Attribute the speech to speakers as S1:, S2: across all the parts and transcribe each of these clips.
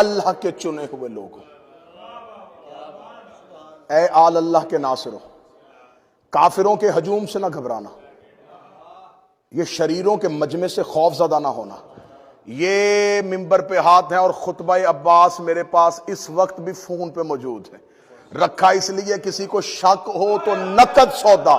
S1: اللہ کے چنے ہوئے لوگوں، اے آل اللہ کے ناصروں، کافروں کے ہجوم سے نہ گھبرانا، یہ شریروں کے مجمع سے خوف زدہ نہ ہونا۔ یہ ممبر پہ ہاتھ ہیں اور خطبہ عباس میرے پاس اس وقت بھی فون پہ موجود ہے، رکھا اس لیے کسی کو شک ہو تو نقد سودا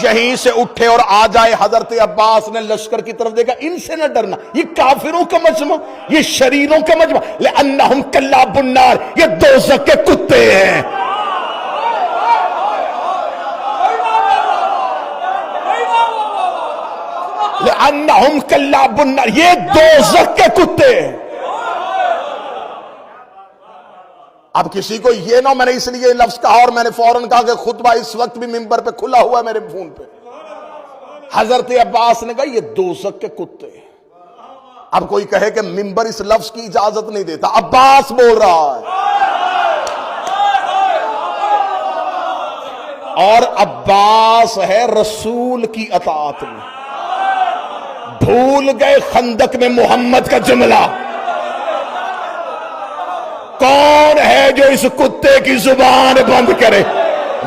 S1: یہیں سے اٹھے اور آ جائے۔ حضرت عباس نے لشکر کی طرف دیکھا، ان سے نہ ڈرنا، یہ کافروں کا مجمع، یہ شریروں کا مجمع، لأنہم کلاب النار، یہ دوزخ کے کتے ہیں۔ لأنہم کلاب النار، یہ دوزخ کے کتے ہیں۔ اب کسی کو یہ نہ، میں نے اس لیے لفظ کہا اور میں نے فوراً کہا کہ خطبہ اس وقت بھی ممبر پہ کھلا ہوا ہے میرے فون پہ۔ حضرت عباس نے کہا یہ دوزخ کے کتے ہیں۔ اب کوئی کہے کہ ممبر اس لفظ کی اجازت نہیں دیتا، عباس بول رہا ہے، اور عباس ہے رسول کی اطاعت میں۔ بھول گئے خندق میں محمد کا جملہ، کون ہے جو اس کتے کی زبان بند کرے؟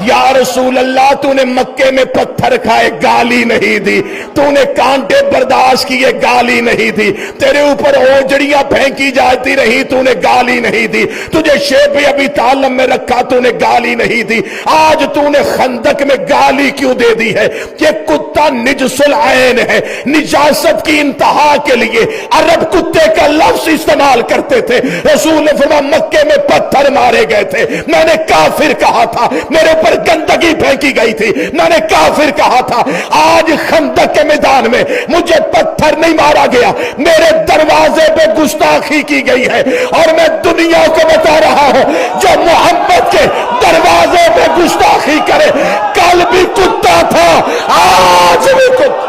S1: یا رسول اللہ، تو نے مکے میں پتھر کھائے، گالی نہیں دی، تو نے کانٹے برداشت کیے، گالی نہیں دی، تیرے اوپر اوجڑیاں پھینکی جاتی رہی، تو نے گالی نہیں دی، تجھے شیب ابی طالب میں رکھا، تو نے گالی نہیں دی، آج تو نے خندق میں گالی کیوں دے دی ہے؟ یہ کتا نجس العین ہے، نجاست کی انتہا کے لیے عرب کتے کا لفظ استعمال کرتے تھے۔ رسول نے فرمایا مکے میں پتھر مارے گئے تھے، میں نے کافر کہا تھا، میرے پر گندگی پھینکی گئی تھی، میں نے کافر کہا تھا۔ آج خندق کے میدان میں مجھے پتھر نہیں مارا گیا، میرے دروازے پہ گستاخی کی گئی ہے، اور میں دنیا کو بتا رہا ہوں جو محمد کے دروازے پہ گستاخی کرے، کل بھی کتا تھا، آج بھی کتا۔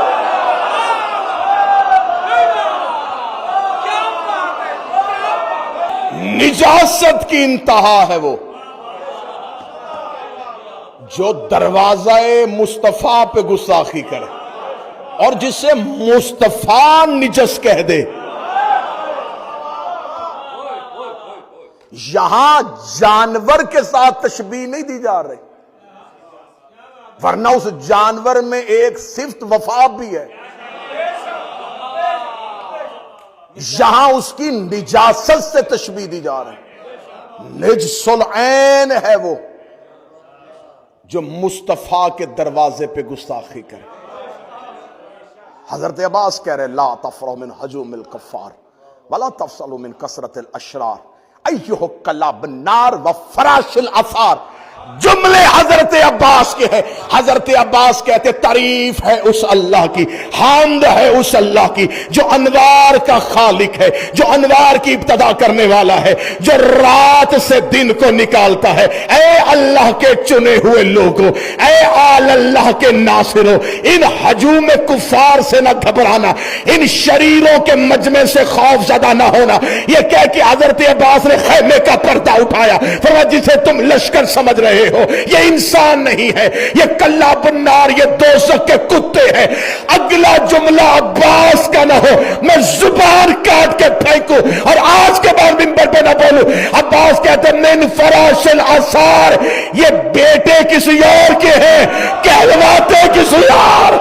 S1: نجاست کی انتہا ہے وہ جو دروازہ مصطفیٰ پہ گستاخی کرے اور جسے مصطفیٰ نجس کہہ دے۔ یہاں جانور کے ساتھ تشبیہ نہیں دی جا رہی، ورنہ اس جانور میں ایک صفت وفا بھی ہے، یہاں اس کی نجاست سے تشبیہ دی جا رہی۔ نجس العین ہے وہ جو مصطفیٰ کے دروازے پہ گستاخی کرے۔ حضرت عباس کہہ رہے لا تفرح من ہجوم الکفار ولا تفصل من کثرت الاشرار ایہو کلاب النار وفراش الاثار۔ جملے حضرت عباس کے ہیں۔ حضرت عباس کہتے تعریف ہے اس اللہ کی، حمد ہے اس اللہ کی جو انوار کا خالق ہے، جو انوار کی ابتدا کرنے والا ہے، جو رات سے دن کو نکالتا ہے۔ اے اللہ کے چنے ہوئے لوگوں، اے آل اللہ کے ناصروں، ان ہجوم کفار سے نہ گھبرانا، ان شریروں کے مجمع سے خوف زدہ نہ ہونا۔ یہ کہہ کہ حضرت عباس نے خیمے کا پردہ اٹھایا، فرمایا جسے تم لشکر سمجھ رہے ہو یہ انسان نہیں ہے، یہ کلاب النار، یہ دوزخ کے کتے ہیں۔ اگلا جملہ عباس کا نہ ہو، میں زبان کاٹ کے پھینکوں اور آج کے بعد منبر پہ نہ بولوں۔ عباس کہتے من فراش الاثار، یہ بیٹے کسی اور کے ہیں، کہلواتے کسی اور۔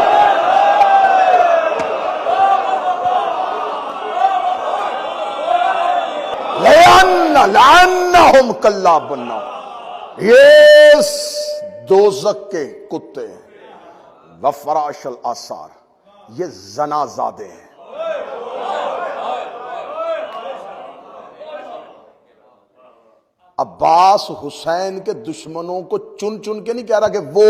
S1: لعنہم کلاب النار، یہ دوزخ کے کتے ہیں۔ وفراش الاثار، یہ زنا زادے ہیں۔ عباس حسین کے دشمنوں کو چن چن کے نہیں کہہ رہا کہ وہ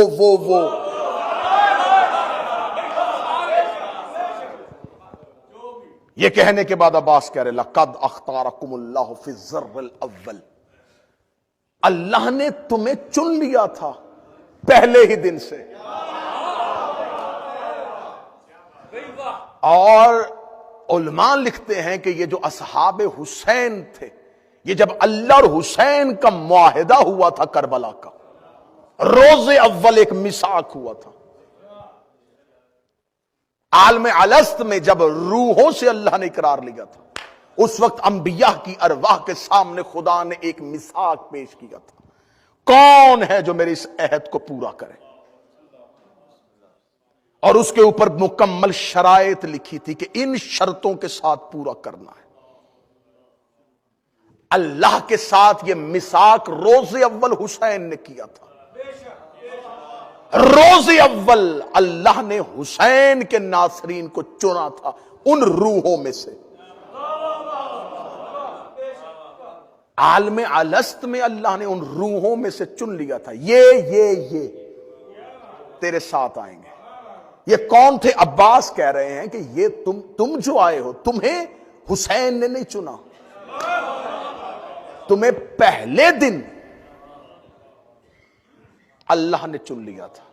S1: یہ کہنے کے بعد عباس کہہ رہے لقد اختارکم اللہ فی الذر الاول، اللہ نے تمہیں چن لیا تھا پہلے ہی دن سے۔ اور علماء لکھتے ہیں کہ یہ جو اصحاب حسین تھے، یہ جب اللہ اور حسین کا معاہدہ ہوا تھا کربلا کا، روز اول ایک میثاق ہوا تھا عالم الست میں، جب روحوں سے اللہ نے اقرار لیا تھا اس وقت انبیاء کی ارواح کے سامنے خدا نے ایک میثاق پیش کیا تھا، کون ہے جو میرے اس عہد کو پورا کرے؟ اور اس کے اوپر مکمل شرائط لکھی تھی کہ ان شرطوں کے ساتھ پورا کرنا ہے۔ اللہ کے ساتھ یہ میثاق روز اول حسین نے کیا تھا۔ روز اول اللہ نے حسین کے ناصرین کو چنا تھا ان روحوں میں سے۔ عالم الست میں اللہ نے ان روحوں میں سے چن لیا تھا، یہ تیرے ساتھ آئیں گے۔ یہ کون تھے؟ عباس کہہ رہے ہیں کہ یہ تم جو آئے ہو، تمہیں حسین نے نہیں چنا، تمہیں پہلے دن اللہ نے چن لیا تھا۔